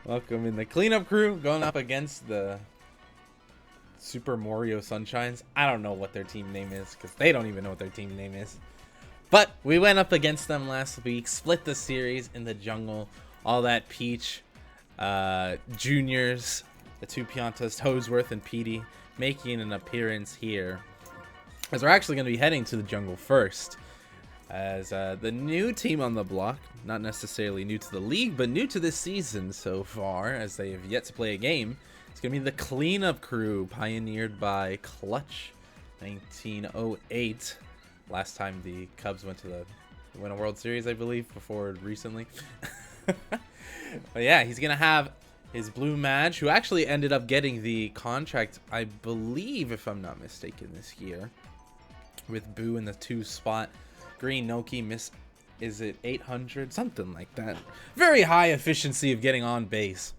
Welcome in the cleanup crew going up against the Super Mario Sunshines. I don't know what their team name is because they don't even know what their team name is. But we went up against them last week, split the series in the jungle. All that Peach, Juniors, the two Piantas, Toadsworth and Petey, making an appearance here. As we're actually going to be heading to the jungle first. As the new team on the block, not necessarily new to the league, but new to this season so far, as they have yet to play a game. It's going to be the cleanup crew, pioneered by Clutch 1908. Last time the Cubs went to win a World Series, I believe, before recently. But yeah, he's going to have his blue Madge, who actually ended up getting the contract, I believe, if I'm not mistaken, this year. With Boo in the 2 spot. Green Noki miss, is it 800? Something like that. Very high efficiency of getting on base.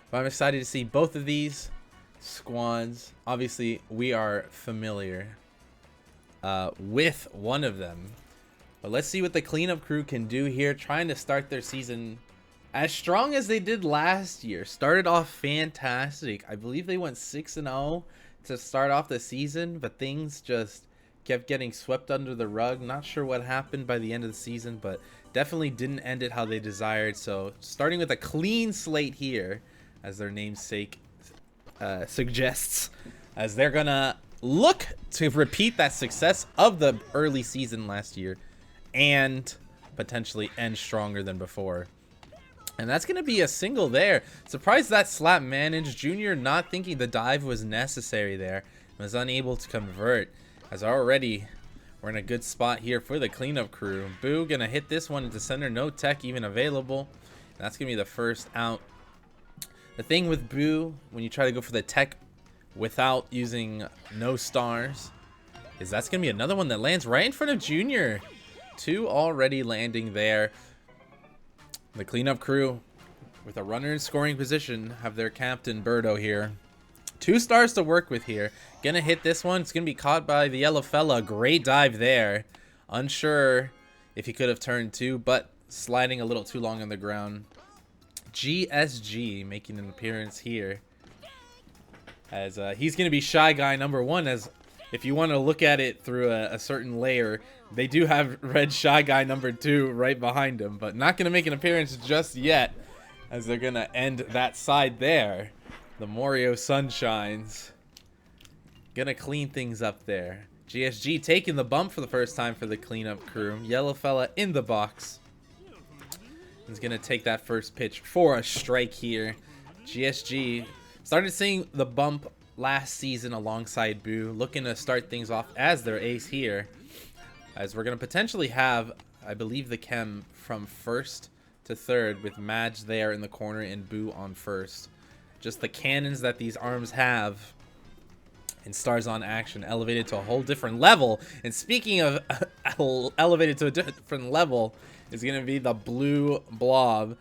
But I'm excited to see both of these squads. Obviously, we are familiar with one of them. But let's see what the cleanup crew can do here, trying to start their season as strong as they did last year. Started off fantastic. I believe they went 6-0 to start off the season, but things just kept getting swept under the rug. Not sure what happened by the end of the season, but definitely didn't end it how they desired. So starting with a clean slate here, as their namesake suggests, as they're gonna look to repeat that success of the early season last year and potentially end stronger than before. And that's going to be a single there. Surprised that slap managed. Junior not thinking the dive was necessary there. Was unable to convert. As already, we're in a good spot here for the cleanup crew. Boo going to hit this one into center. No tech even available. And that's going to be the first out. The thing with Boo, when you try to go for the tech without using no stars, is that's going to be another one that lands right in front of Junior. 2 already landing there. The cleanup crew, with a runner in scoring position, have their captain, Birdo, here. 2 stars to work with here. Gonna hit this one. It's gonna be caught by the yellow fella. Great dive there. Unsure if he could have turned 2, but sliding a little too long on the ground. GSG making an appearance here. As he's gonna be Shy Guy number 1, as if you want to look at it through a certain layer, they do have Red Shy Guy number 2 right behind him, but not going to make an appearance just yet, as they're going to end that side there. The Mario Sunshines going to clean things up there. GSG taking the bump for the first time for the cleanup crew. Yellow fella in the box. He's going to take that first pitch for a strike here. GSG started seeing the bump last season alongside Boo, looking to start things off as their ace here, as we're going to potentially have, I believe, the chem from first to third with Madge there in the corner and Boo on first. Just the cannons that these arms have in Stars on Action elevated to a whole different level. And speaking of elevated to a different level, is going to be the blue blob.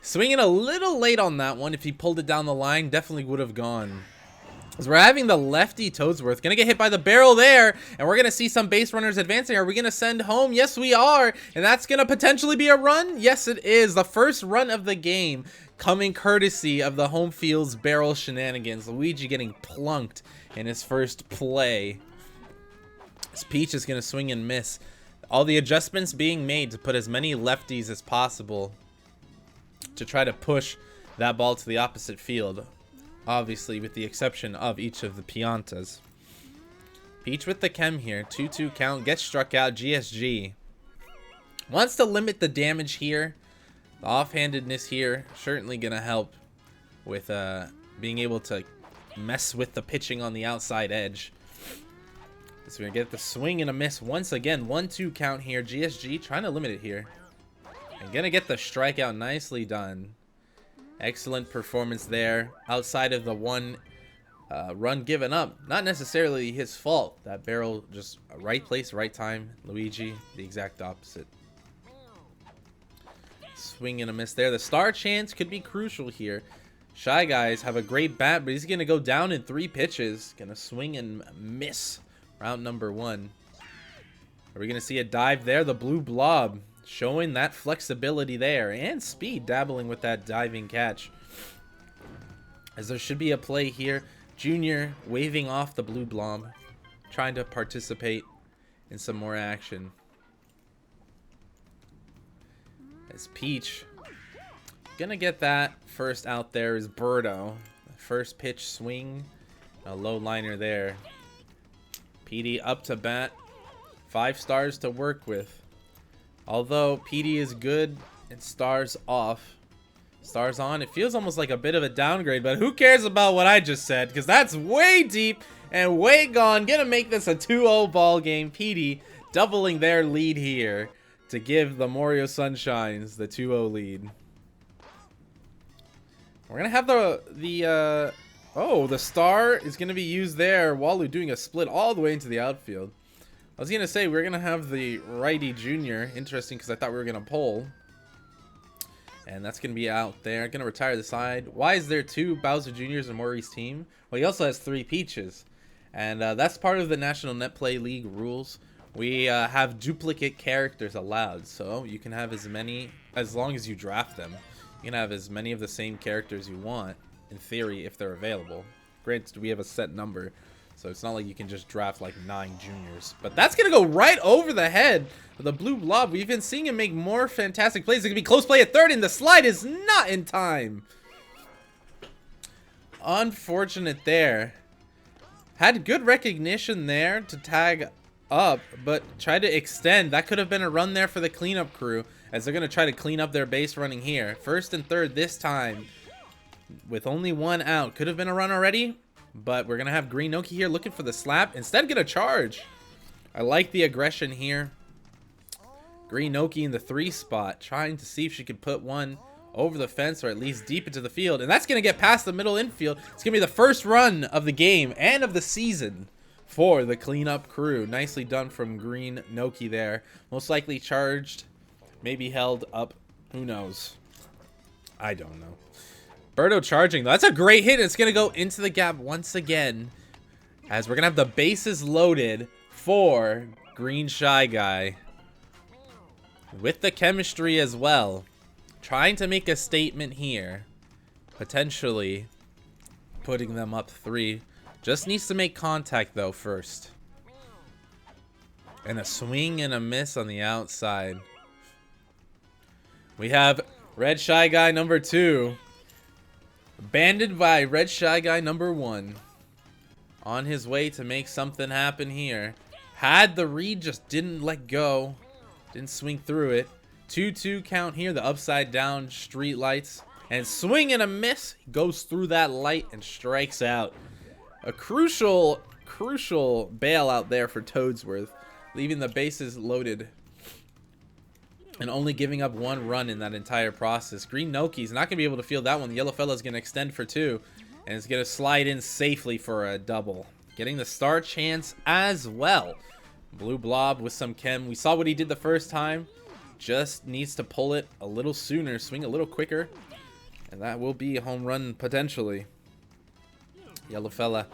Swinging a little late on that one. If he pulled it down the line, definitely would have gone. As we're having the lefty Toadsworth. Gonna get hit by the barrel there. And we're gonna see some base runners advancing. Are we gonna send home? Yes, we are. And that's gonna potentially be a run. Yes, it is. The first run of the game coming courtesy of the home field's barrel shenanigans. Luigi getting plunked in his first play. This Peach is gonna swing and miss. All the adjustments being made to put as many lefties as possible to try to push that ball to the opposite field. Obviously, with the exception of each of the Piantas. Peach with the chem here. 2-2 count. Gets struck out. GSG wants to limit the damage here. The offhandedness here certainly going to help with being able to mess with the pitching on the outside edge. So we're going to get the swing and a miss once again. 1-2 count here. GSG trying to limit it here. And going to get the strikeout. Nicely done. Excellent performance there. Outside of the one run given up. Not necessarily his fault. That barrel just right place, right time. Luigi, the exact opposite. Swing and a miss there. The star chance could be crucial here. Shy Guys have a great bat, but he's going to go down in 3 pitches. Going to swing and miss round number 1. Are we going to see a dive there? The blue blob showing that flexibility there, and speed, dabbling with that diving catch. As there should be a play here. Junior waving off the blue blob, trying to participate in some more action. As Peach gonna get that first out there is Birdo. First pitch swing, a low liner there. PD up to bat, 5 stars to work with. Although PD is good and stars off, stars on, it feels almost like a bit of a downgrade, but who cares about what I just said, because that's way deep and way gone. Gonna make this a 2-0 ball game. PD doubling their lead here to give the Morio Sunshines the 2-0 lead. We're gonna have the star is gonna be used there. Walu doing a split all the way into the outfield. I was gonna say we're gonna have the righty Junior. Interesting, because I thought we were gonna pull. And that's gonna be out there. Gonna retire the side. Why is there 2 Bowser Juniors in Mori's team? Well, he also has 3 Peaches, and that's part of the National Netplay League rules. We have duplicate characters allowed, so you can have as many, as long as you draft them. You can have as many of the same characters you want, in theory, if they're available. Granted, we have a set number, so it's not like you can just draft like 9 juniors. But that's going to go right over the head of the blue blob. We've been seeing him make more fantastic plays. It's going to be close play at third, and the slide is not in time. Unfortunate there. Had good recognition there to tag up, but tried to extend. That could have been a run there for the cleanup crew, as they're going to try to clean up their base running here. First and third this time with only 1 out. Could have been a run already, but we're going to have Green Noki here looking for the slap. Instead, get a charge. I like the aggression here. Green Noki in the 3 spot, trying to see if she could put one over the fence or at least deep into the field. And that's going to get past the middle infield. It's going to be the first run of the game and of the season for the cleanup crew. Nicely done from Green Noki there. Most likely charged. Maybe held up. Who knows? I don't know. Birdo charging, though. That's a great hit. It's going to go into the gap once again, as we're going to have the bases loaded for Green Shy Guy. With the chemistry as well. Trying to make a statement here. Potentially putting them up 3. Just needs to make contact, though, first. And a swing and a miss on the outside. We have Red Shy Guy number 2. Banded by Red Shy Guy number 1. On his way to make something happen here. Had the read, just didn't let go. Didn't swing through it. 2-2 count here. The upside down street lights. And swing and a miss. He goes through that light and strikes out. A crucial bailout there for Toadsworth. Leaving the bases loaded. And only giving up 1 run in that entire process. Green Noki's not going to be able to field that one. The yellow fella's going to extend for 2. And it's going to slide in safely for a double. Getting the star chance as well. Blue blob with some chem. We saw what he did the first time. Just needs to pull it a little sooner. Swing a little quicker. And that will be a home run potentially. Yellow fella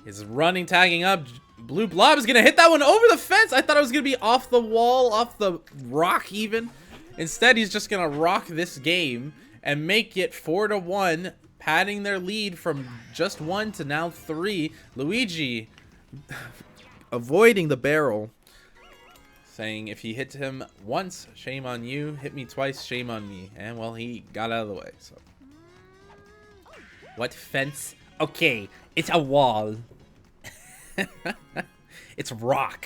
is running, tagging up. Blue blob is going to hit that one over the fence. I thought it was going to be off the wall, off the rock even. Instead, he's just going to rock this game and make it 4-1, padding their lead from just 1 to now 3. Luigi avoiding the barrel, saying if he hit him once, shame on you. Hit me twice, shame on me. And, well, he got out of the way. So, what fence? Okay, it's a wall. It's rock.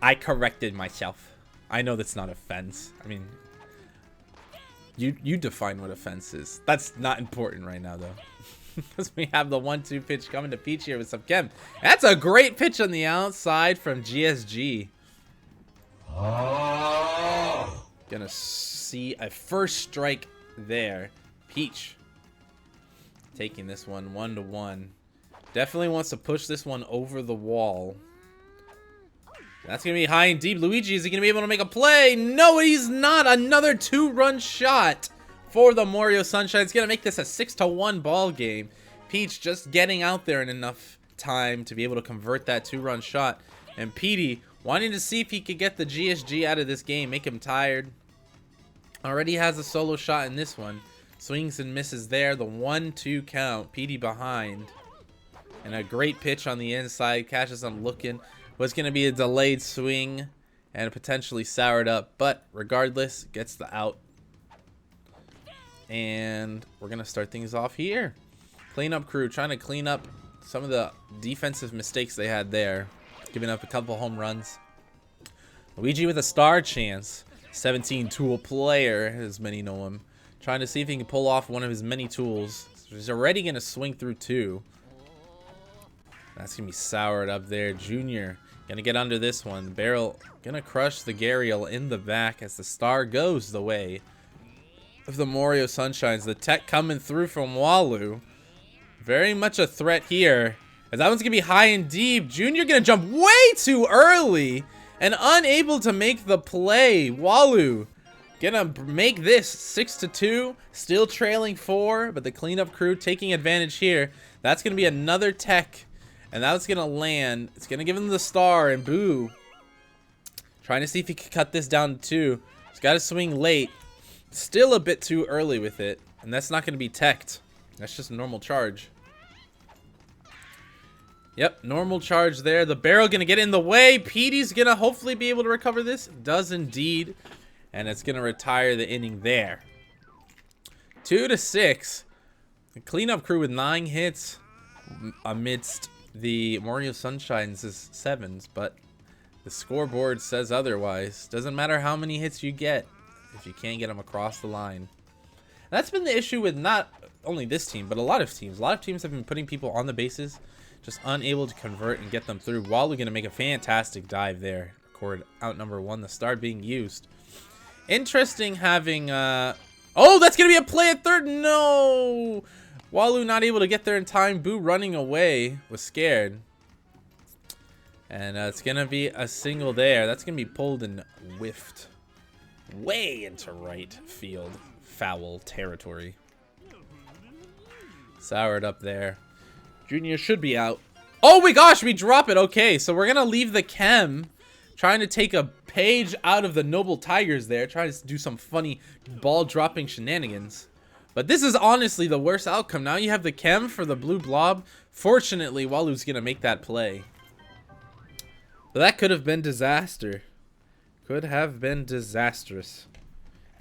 I corrected myself. I know that's not a fence. I mean, you define what a fence is. That's not important right now, though. Because we have the 1-2 pitch coming to Peach here with some chem. That's a great pitch on the outside from GSG. Oh. Gonna see a first strike there. Peach taking this one 1-1. Definitely wants to push this one over the wall. That's going to be high and deep. Luigi, is he going to be able to make a play? No, he's not. Another 2-run shot for the Morio Sunshine. It's going to make this a 6-1 ball game. Peach just getting out there in enough time to be able to convert that 2-run shot. And Petey Wanting to see if he could get the GSG out of this game, make him tired. Already has a solo shot in this one. Swings and misses there. The 1-2 count. PD behind. And a great pitch on the inside. Catches him looking. Was going to be a delayed swing and potentially soured up. But regardless, gets the out. And we're going to start things off here. Cleanup crew trying to clean up some of the defensive mistakes they had there. Giving up a couple home runs. Luigi with a star chance. 17 tool player, as many know him. Trying to see if he can pull off one of his many tools. He's already going to swing through 2. That's going to be soured up there. Junior going to get under this one. Barrel going to crush the Gariel in the back as the star goes the way of the Morio Sunshines. The tech coming through from Walu. Very much a threat here. As that one's going to be high and deep. Junior going to jump way too early and unable to make the play. Walu going to make this 6-2. Still trailing 4, but the cleanup crew taking advantage here. That's going to be another tech. And that's going to land. It's going to give him the star, and Boo trying to see if he can cut this down to 2. He's got to swing late. Still a bit too early with it. And that's not going to be teched. That's just a normal charge. Yep, normal charge there. The barrel going to get in the way. PD's going to hopefully be able to recover this. Does indeed. And it's going to retire the inning there. 2-6. The cleanup crew with 9 hits amidst the Morio Sunshines' 7s, but the scoreboard says otherwise. Doesn't matter how many hits you get if you can't get them across the line. And that's been the issue with not only this team, but a lot of teams. A lot of teams have been putting people on the bases, just unable to convert and get them through. Walu going to make a fantastic dive there. Record out number 1, the star being used. Interesting having... oh, that's going to be a play at third. No! Walu not able to get there in time. Boo running away. Was scared. And it's going to be a single there. That's going to be pulled and whiffed. Way into right field. Foul territory. Soured up there. Junior should be out. Oh my gosh, we drop it. Okay, so we're going to leave the chem. Trying to take a page out of the Noble Tigers there. Trying to do some funny ball dropping shenanigans. But this is honestly the worst outcome. Now you have the chem for the blue blob. Fortunately, Walu's going to make that play. But that could have been disaster. Could have been disastrous.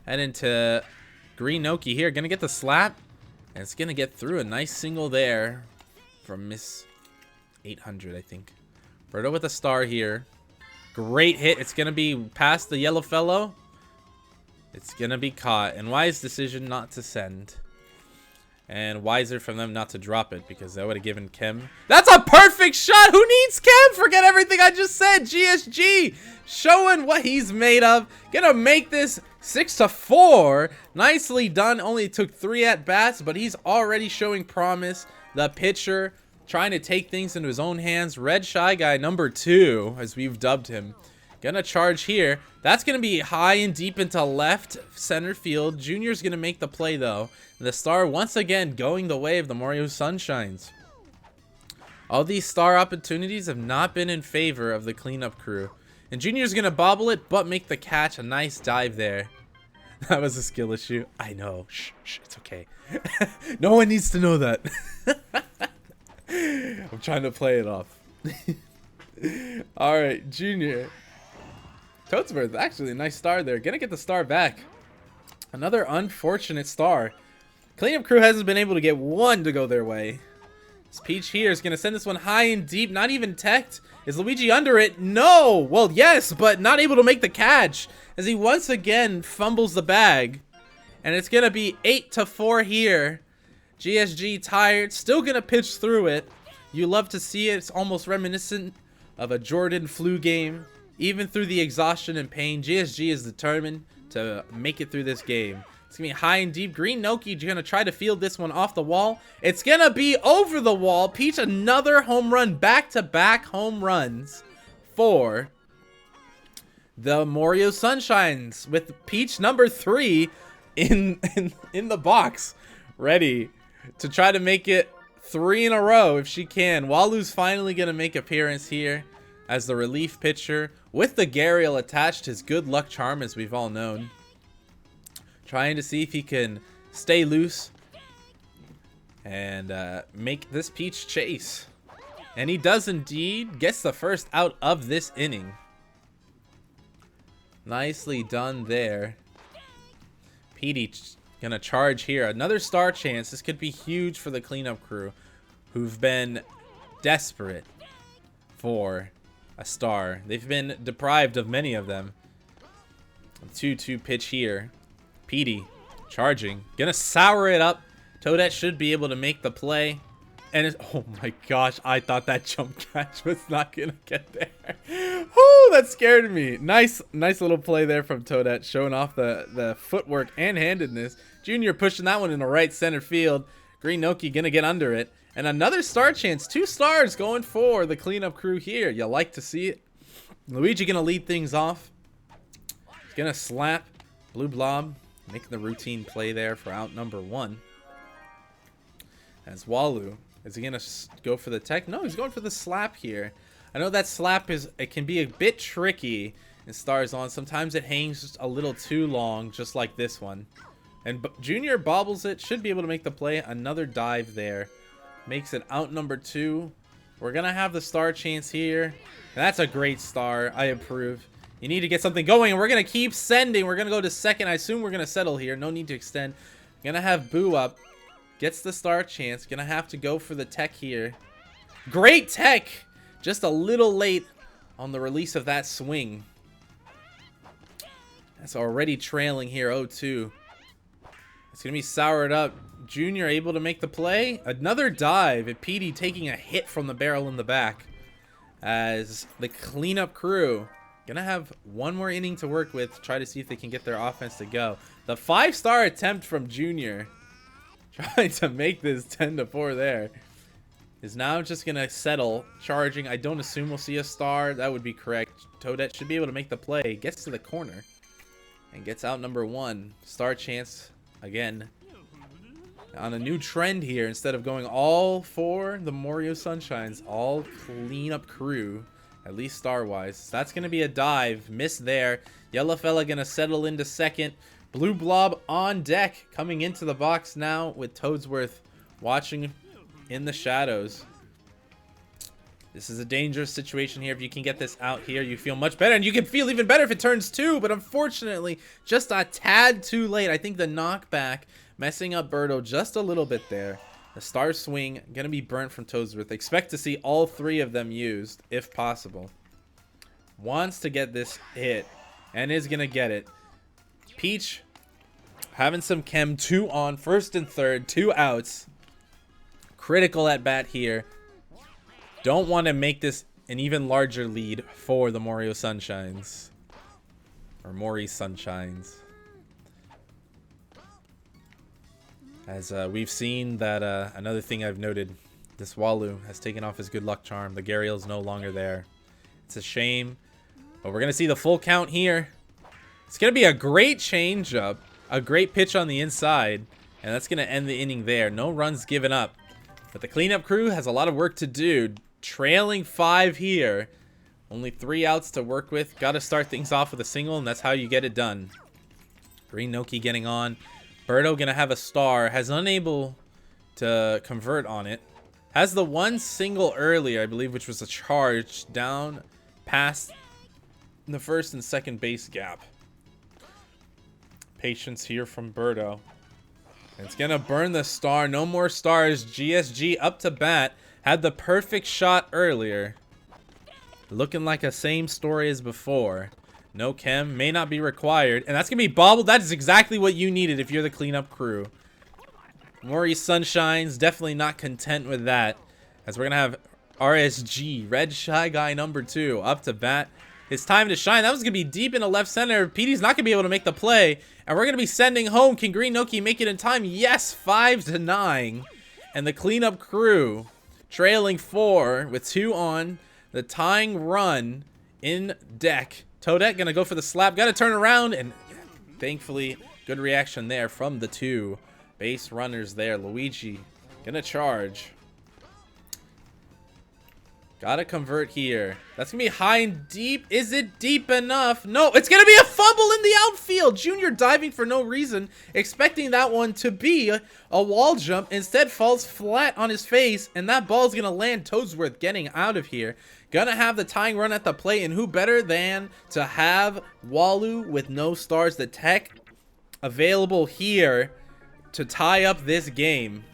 Head into Green Noki here. Going to get the slap. And it's going to get through a nice single there from Miss 800, I think. Berto with a star here. Great hit. It's going to be past the yellow fellow. It's going to be caught. And wise decision not to send. And wiser from them not to drop it, because that would have given Chem. That's a perfect shot. Who needs Chem? Forget everything I just said. GSG showing what he's made of. Gonna make this 6-4. Nicely done. Only took 3 at-bats, but he's already showing promise. The pitcher trying to take things into his own hands. Red Shy Guy number 2, as we've dubbed him. Gonna charge here. That's gonna be high and deep into left center field. Junior's gonna make the play though. The star once again going the way of the Morio Sunshines. All these star opportunities have not been in favor of the cleanup crew. And Junior's gonna bobble it, but make the catch. A nice dive there. That was a skill issue. I know. Shh, it's okay. No one needs to know that. I'm trying to play it off. Alright, Junior. Toadsworth, actually a nice star there. Gonna get the star back. Another unfortunate star. Cleanup crew hasn't been able to get one to go their way. This Peach here is gonna send this one high and deep. Not even teched. Is Luigi under it? No! Well, yes, but not able to make the catch. As he once again fumbles the bag. And it's gonna be 8-4 here. GSG tired. Still gonna pitch through it. You love to see it. It's almost reminiscent of a Jordan flu game. Even through the exhaustion and pain, GSG is determined to make it through this game. It's going to be high and deep. Green Noki going to try to field this one off the wall. It's going to be over the wall. Peach, another home run. Back-to-back home runs for the Morio Sunshines. With Peach number 3 in the box. Ready to try to make it 3 in a row if she can. Walu's finally going to make appearance here. as the relief pitcher with the Gharial attached, his good luck charm, as we've all known. Trying to see if he can stay loose and make this Peach chase. And he does indeed. Gets the first out of this inning. Nicely done there. Petey gonna charge here. Another star chance. This could be huge for the cleanup crew, who've been desperate for a star. They've been deprived of many of them. 2-2 pitch here. Petey charging. Gonna sour it up. Toadette should be able to make the play. And oh my gosh, I thought that jump catch was not gonna get there. Whoo, that scared me. Nice little play there from Toadette, showing off the footwork and handedness. Junior pushing that one in the right center field. Green Noki gonna get under it. And another star chance. 2 stars going for the cleanup crew here. You like to see it. Luigi gonna lead things off. He's gonna slap Blue Blob, making the routine play there for out number 1. As Walu, is he gonna go for the tech? No, he's going for the slap here. I know that slap it can be a bit tricky in Stars On. Sometimes it hangs just a little too long, just like this one. And Junior bobbles it, should be able to make the play. Another dive there. Makes it out number 2. We're gonna have the star chance here. And that's a great star. I approve. You need to get something going, and we're gonna keep sending. We're gonna go to second. I assume we're gonna settle here. No need to extend. Gonna have Boo up. Gets the star chance. Gonna have to go for the tech here. Great tech! Just a little late on the release of that swing. That's already trailing here, 0-2. It's gonna be soured up. Junior able to make the play. Another dive. And Petey taking a hit from the barrel in the back. As the cleanup crew gonna have one more inning to work with to try to see if they can get their offense to go. The 5-star attempt from Junior, trying to make this 10-4 there, is now just gonna settle, charging. I don't assume we'll see a star. That would be correct. Toadette should be able to make the play. Gets to the corner and gets out number 1. Star chance again. On a new trend here, instead of going all for the Morio Sunshines, all cleanup crew, at least star-wise. That's going to be a dive. Miss there. Yellow fella going to settle into second. Blue Blob on deck, coming into the box now with Toadsworth watching in the shadows. This is a dangerous situation here. If you can get this out here, you feel much better. And you can feel even better if it turns 2. But unfortunately, just a tad too late. I think the knockback messing up Birdo just a little bit there. The star swing going to be burnt from Toadsworth. Expect to see all 3 of them used, if possible. Wants to get this hit, and is going to get it. Peach having some chem. 2 on, first and third, 2 outs. Critical at bat here. Don't want to make this an even larger lead for the Morio Sunshines. Or Mori Sunshines. As we've seen that another thing I've noted, this Walu has taken off his good luck charm. The Gharial is no longer there. It's a shame, but we're going to see the full count here. It's going to be a great changeup, a great pitch on the inside, and that's going to end the inning there. No runs given up, but the cleanup crew has a lot of work to do. Trailing 5 here. Only 3 outs to work with. Got to start things off with a single, and that's how you get it done. Green Noki getting on. Birdo gonna have a star. Has unable to convert on it. Has the one single earlier, I believe, which was a charge down past the first and second base gap. Patience here from Birdo. It's gonna burn the star. No more stars. GSG up to bat. Had the perfect shot earlier. Looking like a same story as before. No chem, may not be required. And that's going to be bobbled. That is exactly what you needed if you're the cleanup crew. Mori Sunshines, definitely not content with that. As we're going to have RSG, Red Shy Guy number 2, up to bat. It's time to shine. That was going to be deep into left center. Petey's not going to be able to make the play. And we're going to be sending home. Can Green Noki make it in time? Yes, 5-9. And the cleanup crew trailing 4 with 2 on. The tying run in deck. Toadette gonna go for the slap. Gotta turn around, and thankfully, good reaction there from the 2 base runners there. Luigi gonna charge. Gotta convert here. That's gonna be high and deep. Is it deep enough? No, it's gonna be a fumble in the outfield. Junior diving for no reason, expecting that one to be a wall jump. Instead falls flat on his face, and that ball's gonna land. Toadsworth getting out of here. Gonna have the tying run at the plate, and who better than to have Walu with no stars, the tech available here to tie up this game.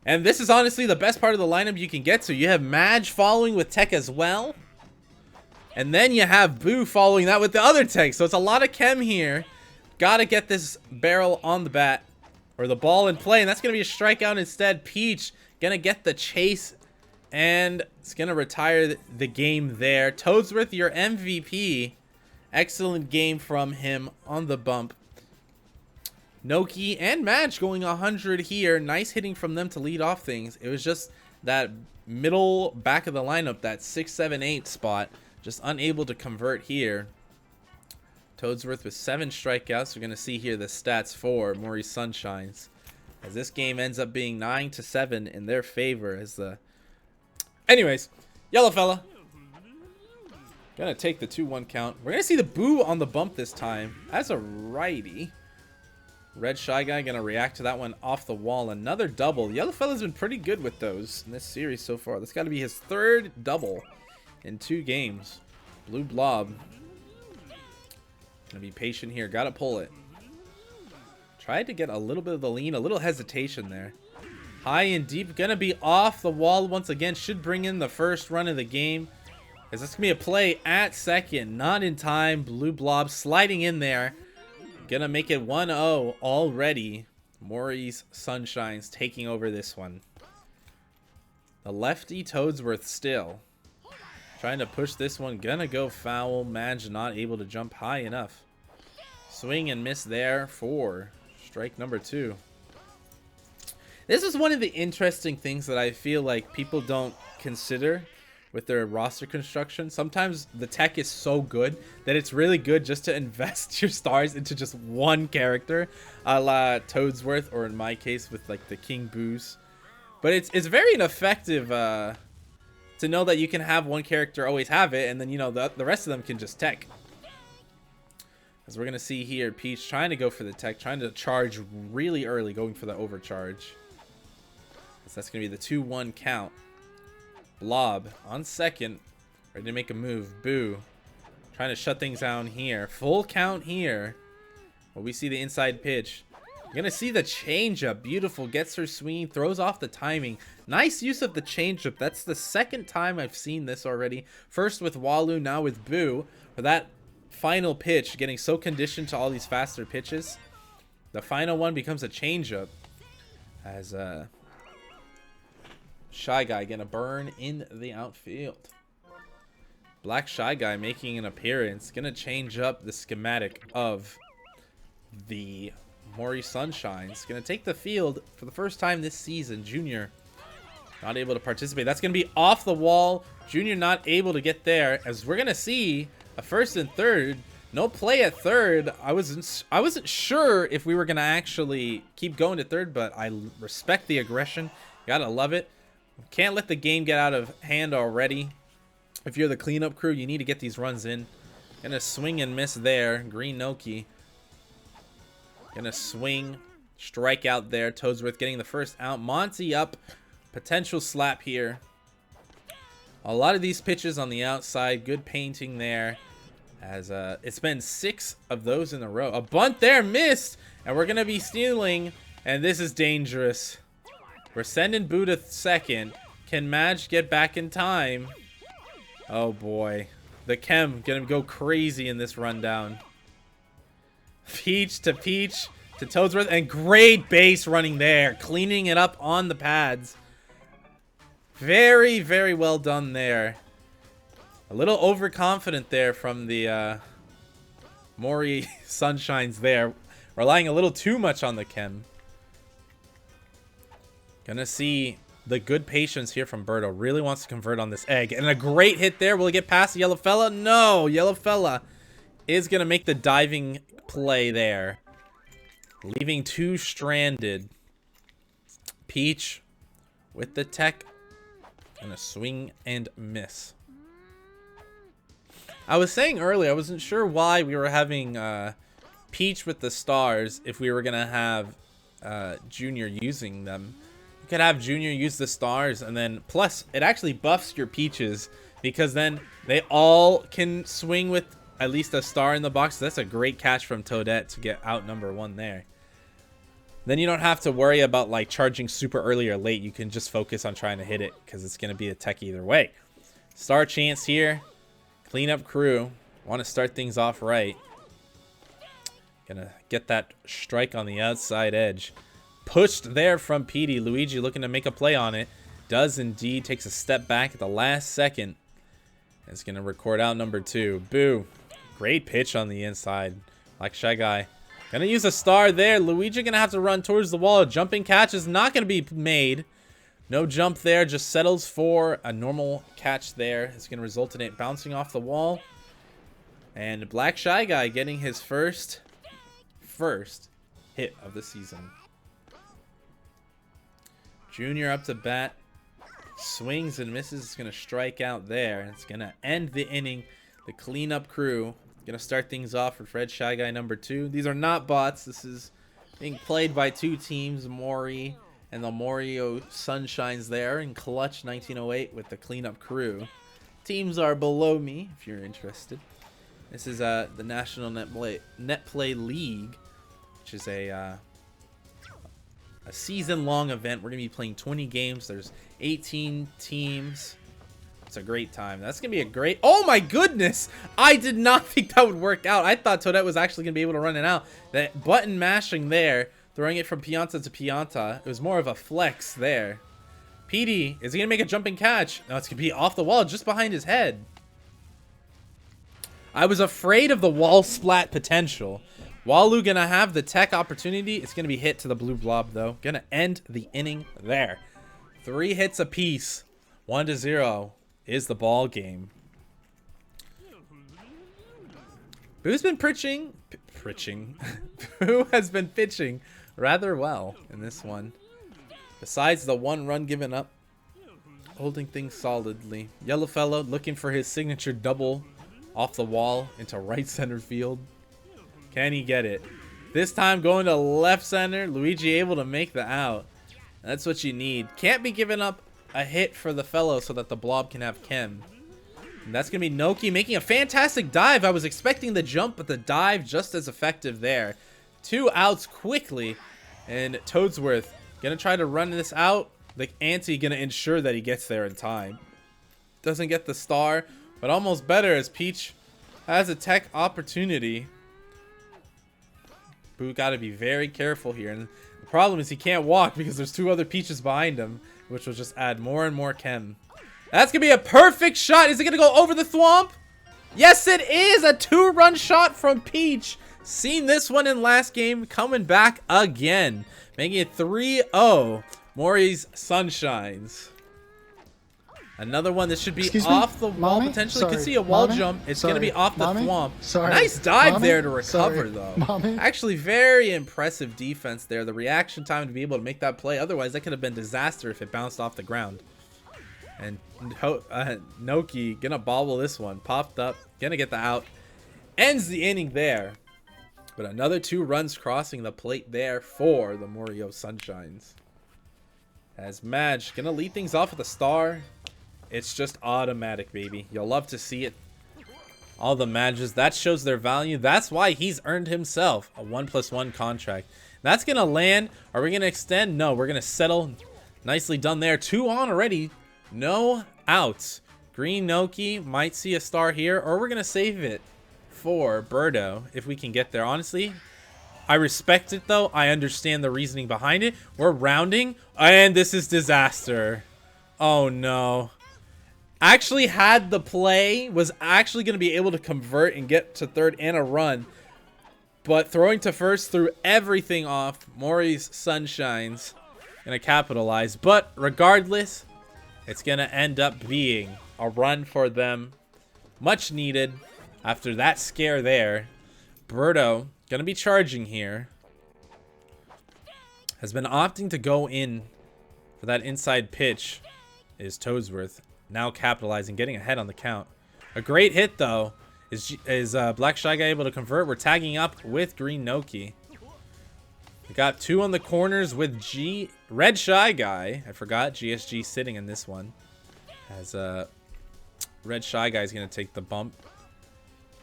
And this is honestly the best part of the lineup you can get to. You have Madge following with tech as well. And then you have Boo following that with the other tech. So it's a lot of chem here. Gotta get this barrel on the bat. Or the ball in play. And that's gonna be a strikeout instead. Peach gonna get the chase. And it's gonna retire the game there. Toadsworth, your MVP. Excellent game from him on the bump. Noki and Madge going 100 here. Nice hitting from them to lead off things. It was just that middle back of the lineup, that 6, 7, 8 spot, just unable to convert here. Toadsworth with 7 strikeouts. We're going to see here the stats for Mori Sunshines, as this game ends up being 9-7 in their favor. Anyways, Yellow Fella gonna take the 2-1 count. We're gonna see the Boo on the bump this time as a righty. Red Shy Guy gonna react to that one off the wall. Another double. Yellow Fella's been pretty good with those in this series so far. That's got to be his 3rd double in 2 games. Blue Blob gonna be patient here. Gotta pull it. Tried to get a little bit of the lean. A little hesitation there. High and deep. Gonna be off the wall once again. Should bring in the first run of the game. As this gonna be a play at second. Not in time. Blue Blob sliding in there. Gonna make it 1-0 already. Mori's Sunshines taking over this one. The lefty Toadsworth still trying to push this one. Gonna go foul. Madge not able to jump high enough. Swing and miss there for strike number 2. This is one of the interesting things that I feel like people don't consider with their roster construction. Sometimes the tech is so good that it's really good just to invest your stars into just one character, a la Toadsworth, or in my case with like the King Boos. But it's very ineffective to know that you can have one character always have it, and then, you know, the rest of them can just tech. As we're gonna see here, Peach trying to go for the tech, trying to charge really early, going for the overcharge. So that's gonna be the 2-1 count. Blob on second, ready to make a move. Boo trying to shut things down here. Full count here. Well, we see the inside pitch. You're gonna see the changeup. Beautiful. Gets her swing, throws off the timing. Nice use of the changeup. That's the 2nd time I've seen this already. First with Walu, now with Boo. For that final pitch, getting so conditioned to all these faster pitches, the final one becomes a changeup. As Shy Guy gonna burn in the outfield. Black Shy Guy making an appearance. Gonna change up the schematic of the Mori Sunshines. Gonna take the field for the first time this season. Junior not able to participate. That's gonna be off the wall. Junior not able to get there. As we're gonna see a 1st and 3rd. No play at 3rd. I wasn't sure if we were gonna actually keep going to 3rd, but I respect the aggression. Gotta love it. Can't let the game get out of hand already. If you're the cleanup crew, you need to get these runs in. Gonna swing and miss there. Green Noki gonna swing, strike out there. Toadsworth getting the first out. Monty up. Potential slap here. A lot of these pitches on the outside. Good painting there. As it's been 6 of those in a row. A bunt there, missed. And we're gonna be stealing. And this is dangerous. We're sending Boo to second. Can Madge get back in time? Oh boy. The chem gonna go crazy in this rundown. Peach to Toadsworth. And great base running there. Cleaning it up on the pads. Very, very well done there. A little overconfident there from the Mori Sunshines there. Relying a little too much on the chem. Gonna see the good patience here from Birdo. Really wants to convert on this egg. And a great hit there. Will he get past the Yellow Fella? No. Yellow Fella is gonna make the diving play there. Leaving 2 stranded. Peach with the tech. Gonna swing and miss. I was saying earlier, I wasn't sure why we were having Peach with the stars if we were gonna have Junior using them. You could have Junior use the stars, and then plus it actually buffs your Peaches because then they all can swing with at least a star in the box. That's a great catch from Toadette to get out number 1 there. Then you don't have to worry about like charging super early or late. You can just focus on trying to hit it because it's gonna be a tech either way. Star chance here. Cleanup crew. Want to start things off right. Gonna get that strike on the outside edge. Pushed there from Petey. Luigi looking to make a play on it. Does indeed. Takes a step back at the last second. It's gonna record out number 2. Boo. Great pitch on the inside. Like Shy Guy. Gonna use a star there. Luigi gonna have to run towards the wall. A jumping catch is not gonna be made. No jump there. Just settles for a normal catch there. It's gonna result in it bouncing off the wall. And Black Shy Guy getting his first hit of the season. Junior up to bat. Swings and misses. It's gonna strike out there. It's gonna end the inning. The cleanup crew gonna start things off with Red Shy Guy number 2. These are not bots. This is being played by 2 teams, Mori and the Morio Sunshines there, and Clutch 1908 with the cleanup crew. Teams are below me if you're interested. This is the National Netplay League, which is a season-long event. We're gonna be playing 20 games. There's 18 teams. It's a great time. That's gonna be a great. Oh my goodness! I did not think that would work out. I thought Toadette was actually gonna be able to run it out. That button mashing there, throwing it from Pianta to Pianta. It was more of a flex there. Petey, is he gonna make a jumping catch? No, it's gonna be off the wall, just behind his head. I was afraid of the wall splat potential. Walu gonna have the tech opportunity. It's gonna be hit to the blue blob though. Gonna end the inning there. 3 hits apiece. 1-0 is the ball game. Boo's been pitching. Boo has been pitching rather well in this one. Besides the 1 run given up, holding things solidly. Yellow Fellow looking for his signature double off the wall into right center field. Can he get it? This time going to left center. Luigi able to make the out. That's what you need. Can't be giving up a hit for the fellow so that the blob can have chem. And that's going to be Noki making a fantastic dive. I was expecting the jump, but the dive just as effective there. 2 outs quickly. And Toadsworth going to try to run this out. The ante going to ensure that he gets there in time. Doesn't get the star, but almost better as Peach has a tech opportunity. Boo got to be very careful here. And the problem is he can't walk because there's 2 other Peaches behind him, which will just add more and more chem. That's going to be a perfect shot. Is it going to go over the thwomp? Yes, it is. A 2-run shot from Peach. Seen this one in last game. Coming back again. Making it 3-0. Mori's Sunshines. Another one that should be off the wall potentially. Could see a wall jump. It's going to be off the thwomp. Nice dive there to recover though. Actually very impressive defense there. The reaction time to be able to make that play. Otherwise that could have been disaster if it bounced off the ground. And Noki gonna bobble this one. Popped up. Gonna get the out. Ends the inning there. But another 2 runs crossing the plate there for the Morio Sunshines. As Madge gonna lead things off with a star. It's just automatic, baby. You'll love to see it. All the Madges. That shows their value. That's why he's earned himself a 1+1 contract. That's going to land. Are we going to extend? No, we're going to settle. Nicely done there. 2 on already. No outs. Green Noki might see a star here, or we're going to save it for Birdo if we can get there. Honestly, I respect it, though. I understand the reasoning behind it. We're rounding, and this is disaster. Oh, no. Actually had the play, was actually going to be able to convert and get to third and a run, but throwing to first threw everything off. Mori's Sunshines going to capitalize, but regardless, it's going to end up being a run for them. Much needed after that scare there. Birdo going to be charging here. Has been opting to go in for that inside pitch. is Toadsworth. Now capitalizing, getting ahead on the count. A great hit, though. Is Black Shy Guy able to convert? We're tagging up with Green Noki. We got 2 on the corners with Red Shy Guy. I forgot GSG sitting in this one. As Red Shy Guy is going to take the bump.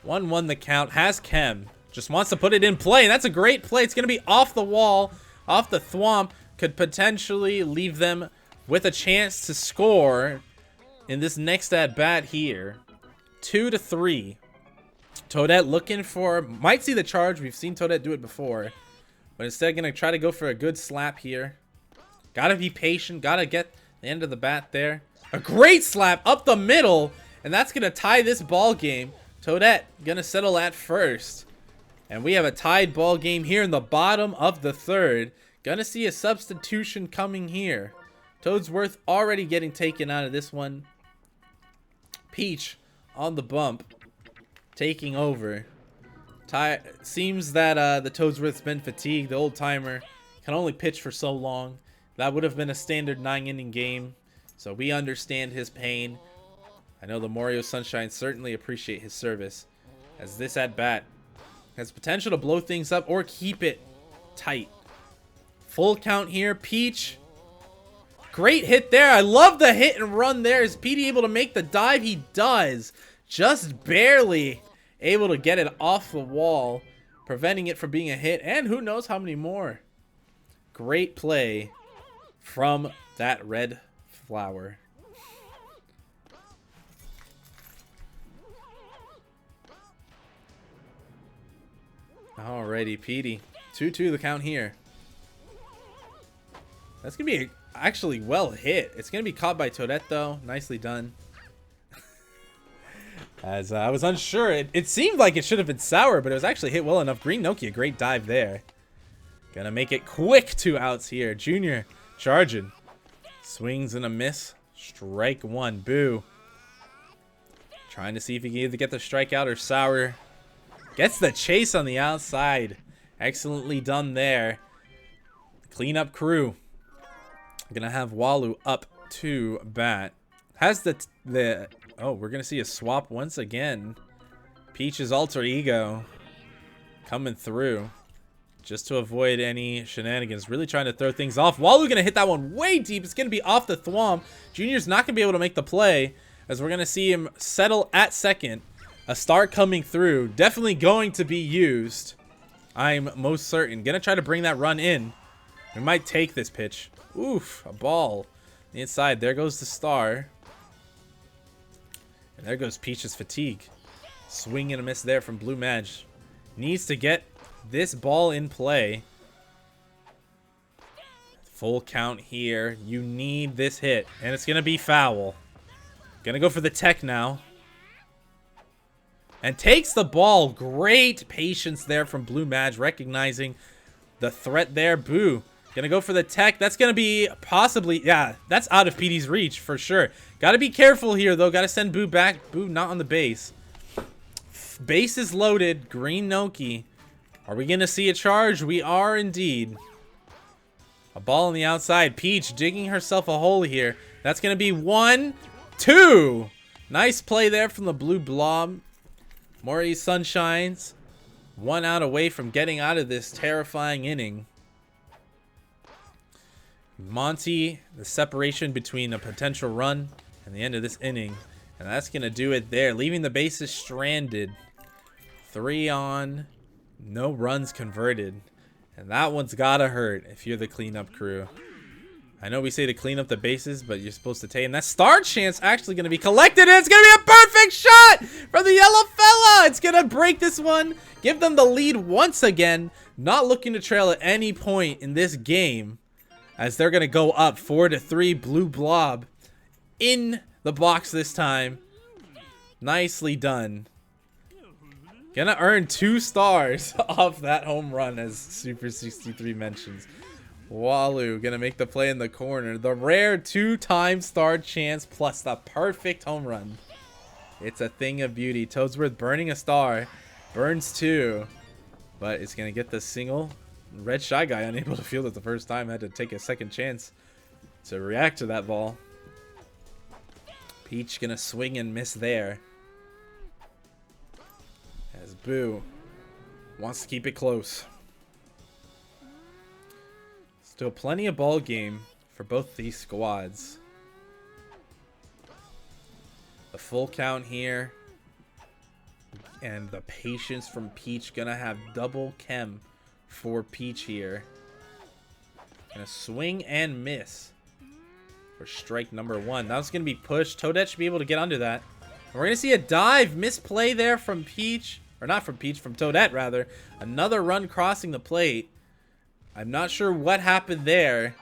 1-1 the count. Has Chem. Just wants to put it in play. And that's a great play. It's going to be off the wall. Off the thwomp. Could potentially leave them with a chance to score in this next at bat here. 2-3. Toadette looking for, might see the charge. We've seen Toadette do it before. But instead going to try to go for a good slap here. Got to be patient. Got to get the end of the bat there. A great slap up the middle. And that's going to tie this ball game. Toadette going to settle at first. And we have a tied ball game here in the bottom of the third. Gonna see a substitution coming here. Toadsworth already getting taken out of this one. Peach on the bump. Taking over. Seems that the Toadsworth's been fatigued. The old timer can only pitch for so long. That would have been a standard 9-inning game. So we understand his pain. I know the Morio Sunshine certainly appreciate his service. As this at bat has potential to blow things up or keep it tight. Full count here. Peach. Great hit there. I love the hit and run there. Is Petey able to make the dive? He does. Just barely able to get it off the wall. Preventing it from being a hit. And who knows how many more. Great play from that red flower. Alrighty, Petey. 2-2 the count here. That's going to be actually well hit. It's going to be caught by Toadette, though. Nicely done. As I was unsure. It seemed like it should have been sour, but it was actually hit well enough. Green Noki, a great dive there. Gonna make it quick. 2 outs here. Junior charging. Swings and a miss. Strike 1. Boo. Trying to see if he can either get the strikeout or sour. Gets the chase on the outside. Excellently done there. Cleanup crew. Gonna have Walu up to bat. Has oh, we're gonna see a swap once again. Peach's alter ego coming through just to avoid any shenanigans. Really trying to throw things off. Walu gonna hit that one way deep. It's gonna be off the thwomp. Junior's not gonna be able to make the play as we're gonna see him settle at second. A start coming through. Definitely going to be used. I'm most certain. Gonna try to bring that run in. We might take this pitch. Oof, a ball. The inside. There goes the star. And there goes Peach's fatigue. Swing and a miss there from Blue Madge. Needs to get this ball in play. Full count here. You need this hit. And it's going to be foul. Gonna go for the tech now. And takes the ball. Great patience there from Blue Madge. Recognizing the threat there. Boo. Gonna go for the tech. That's gonna be possibly, yeah, that's out of PD's reach for sure. Gotta be careful here though. Gotta send Boo back. Boo not on the base. Base is loaded. Green Noki. Are we gonna see a charge? We are indeed. A ball on the outside. Peach digging herself a hole here. That's gonna be 1, 2. Nice play there from the Blue Blob. Mori Sunshines 1 out away from getting out of this terrifying inning. Monty, the separation between a potential run and the end of this inning. And that's going to do it there. Leaving the bases stranded. 3 on. No runs converted. And that one's got to hurt if you're the cleanup crew. I know we say to clean up the bases, but you're supposed to take. And that star chance actually going to be collected. And it's going to be a perfect shot from the yellow fella. It's going to break this one. Give them the lead once again. Not looking to trail at any point in this game. As they're going to go up 4-3. Blue Blob in the box this time. Nicely done. Gonna earn 2 stars off that home run, as Super 63 mentions. Walu gonna make the play in the corner. The rare 2-time star chance plus the perfect home run. It's a thing of beauty. Toadsworth burning a star. Burns 2. But it's gonna get the single. Red Shy Guy unable to field it the first time. Had to take a second chance to react to that ball. Peach gonna swing and miss there. As Boo wants to keep it close. Still plenty of ball game for both these squads. The full count here. And the patience from Peach. Gonna have double chem for Peach here. Gonna swing and miss for strike number 1. That's gonna be pushed. Toadette should be able to get under that. And we're gonna see a dive misplay there from Peach. Or not from Peach, from Toadette rather. Another run crossing the plate. I'm not sure what happened there.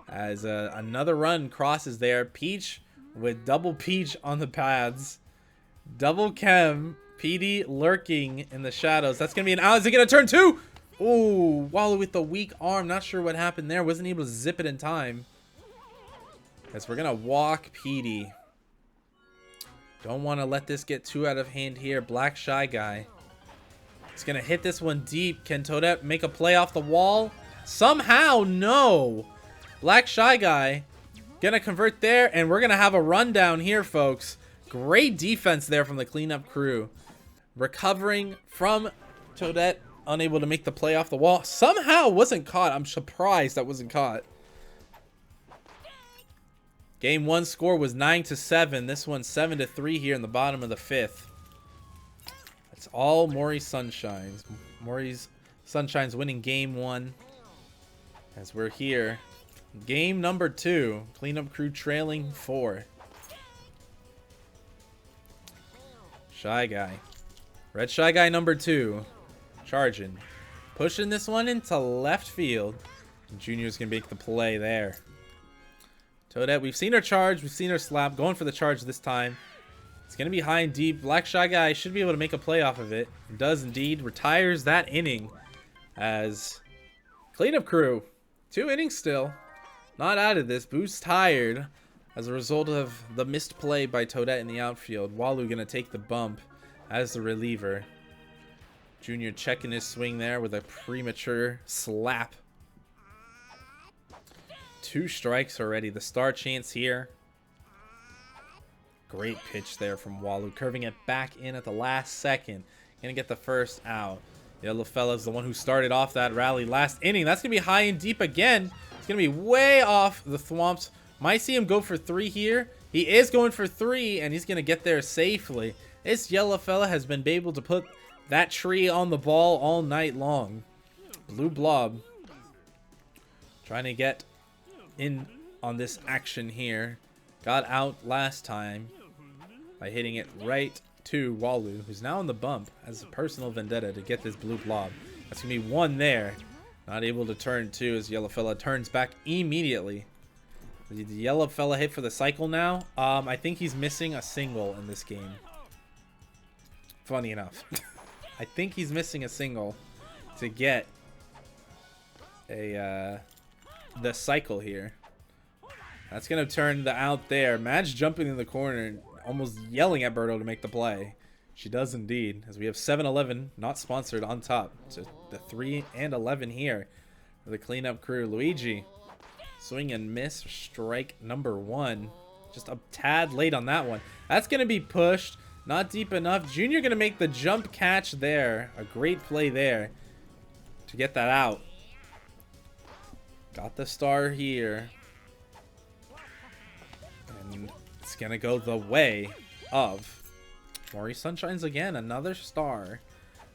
As another run crosses there. Peach with double Peach on the pads. Double chem. PD lurking in the shadows. That's going to be an out. Is it going to turn 2? Ooh, Walu with the weak arm. Not sure what happened there. Wasn't able to zip it in time. As we're going to walk PD. Don't want to let this get too out of hand here. Black Shy Guy. He's going to hit this one deep. Can Toadette make a play off the wall? Somehow, no. Black Shy Guy going to convert there. And we're going to have a rundown here, folks. Great defense there from the cleanup crew. Recovering from Toadette. Unable to make the play off the wall. Somehow wasn't caught. I'm surprised that wasn't caught. Game 1 score was 9-7. This one's 7-3 here in the bottom of the 5th. It's all Mori Sunshines. Mori's Sunshines winning game 1. As we're here. Game number 2. Cleanup crew trailing 4. Shy Guy. Red Shy Guy number 2. Charging. Pushing this one into left field. Junior's going to make the play there. Toadette, we've seen her charge. We've seen her slap. Going for the charge this time. It's going to be high and deep. Black Shy Guy should be able to make a play off of it. Does indeed. Retires that inning. As cleanup crew. 2 innings still. Not out of this. Boo's tired. As a result of the missed play by Toadette in the outfield. Walu going to take the bump as the reliever. Junior checking his swing there with a premature slap. 2 strikes already. The star chance here. Great pitch there from Walu. Curving it back in at the last second. Going to get the first out. The Yellow Fella's the one who started off that rally last inning. That's going to be high and deep again. It's going to be way off the Thwomps. Might see him go for 3 here. He is going for 3, and he's going to get there safely. This Yellow Fella has been able to put that tree on the ball all night long. Blue Blob trying to get in on this action here. Got out last time by hitting it right to Walu, who's now on the bump as a personal vendetta to get this Blue Blob. That's going to be 1 there. Not able to turn 2 as Yellow Fella turns back immediately. The Yellow Fella hit for the cycle now. I think he's missing a single in this game. Funny enough. I think he's missing a single to get the cycle here. That's going to turn the out there. Madge jumping in the corner, almost yelling at Birdo to make the play. She does indeed, as we have 7-11, not sponsored, on top. So the 3 and 11 here for the cleanup crew. Luigi, swing and miss, strike number 1. Just a tad late on that one. That's going to be pushed. Not deep enough. Junior going to make the jump catch there. A great play there to get that out. Got the star here. And it's going to go the way of Mori Sunshines again. Another star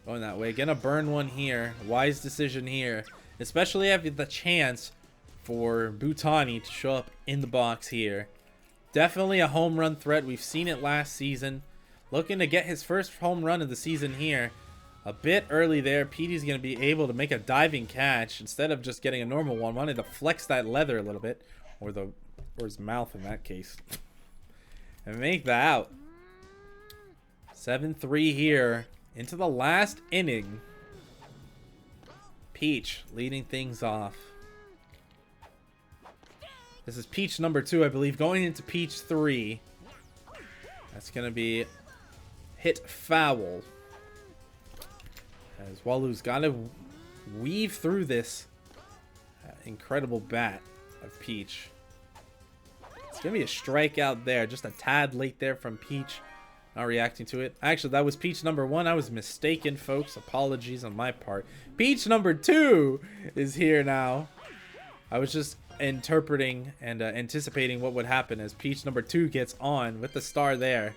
going that way. Going to burn one here. Wise decision here. Especially after the chance for Butani to show up in the box here. Definitely a home run threat. We've seen it last season. Looking to get his first home run of the season here. A bit early there. Petey's going to be able to make a diving catch instead of just getting a normal one. Wanted to flex that leather a little bit. Or his mouth in that case. And make that out. 7-3 here. Into the last inning. Peach leading things off. This is Peach number 2, I believe. Going into Peach 3. That's going to be hit foul. As Walu's got to weave through this incredible bat of Peach. It's going to be a strikeout there. Just a tad late there from Peach. Not reacting to it. Actually, that was Peach number 1. I was mistaken, folks. Apologies on my part. Peach number 2 is here now. I was just interpreting and anticipating what would happen as Peach number 2 gets on with the star there.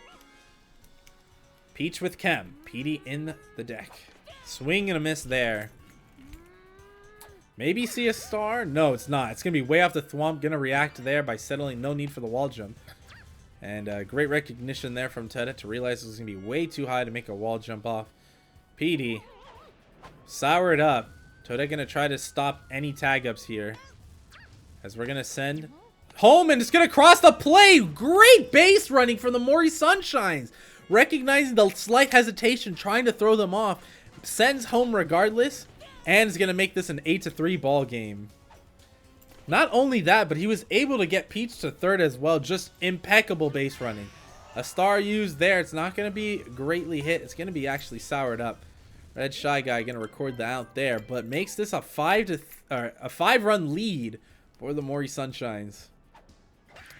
Peach with Chem. Petey in the deck. Swing and a miss there. Maybe see a star? No, it's not. It's going to be way off the thwomp. Going to react there by settling. No need for the wall jump. And great recognition there from Teda to realize it was going to be way too high to make a wall jump off. Petey. Sour it up. Teda going to try to stop any tag ups here. As we're going to send home, and it's going to cross the play. Great base running from the Mori Sunshines. Recognizing the slight hesitation, trying to throw them off. Sends home regardless. And is going to make this an 8-3 ball game. Not only that, but he was able to get Peach to third as well. Just impeccable base running. A star used there. It's not going to be greatly hit. It's going to be actually soured up. Red Shy Guy going to record the out there. But makes this a 5-run lead for the Mori Sunshines.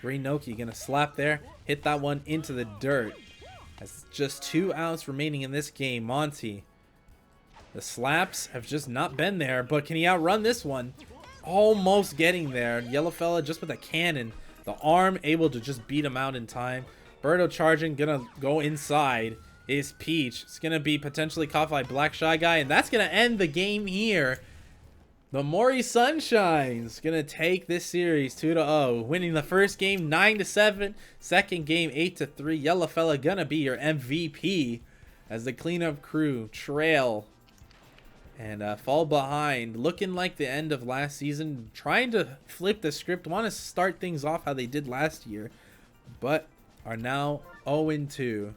Green Noki going to slap there. Hit that one into the dirt. That's just 2 outs remaining in this game. Monty. The slaps have just not been there, but can he outrun this one? Almost getting there. Yellow fella just with a cannon. The arm able to just beat him out in time. Birdo charging, gonna go inside is Peach. It's gonna be potentially caught by Black Shy Guy, and that's gonna end the game here. The Mori Sunshines gonna take this series 2-0, winning the first game 9-7, second game 8-3. Yellow fella gonna be your MVP as the cleanup crew trail and fall behind, looking like the end of last season, trying to flip the script, want to start things off how they did last year, but are now 0-2.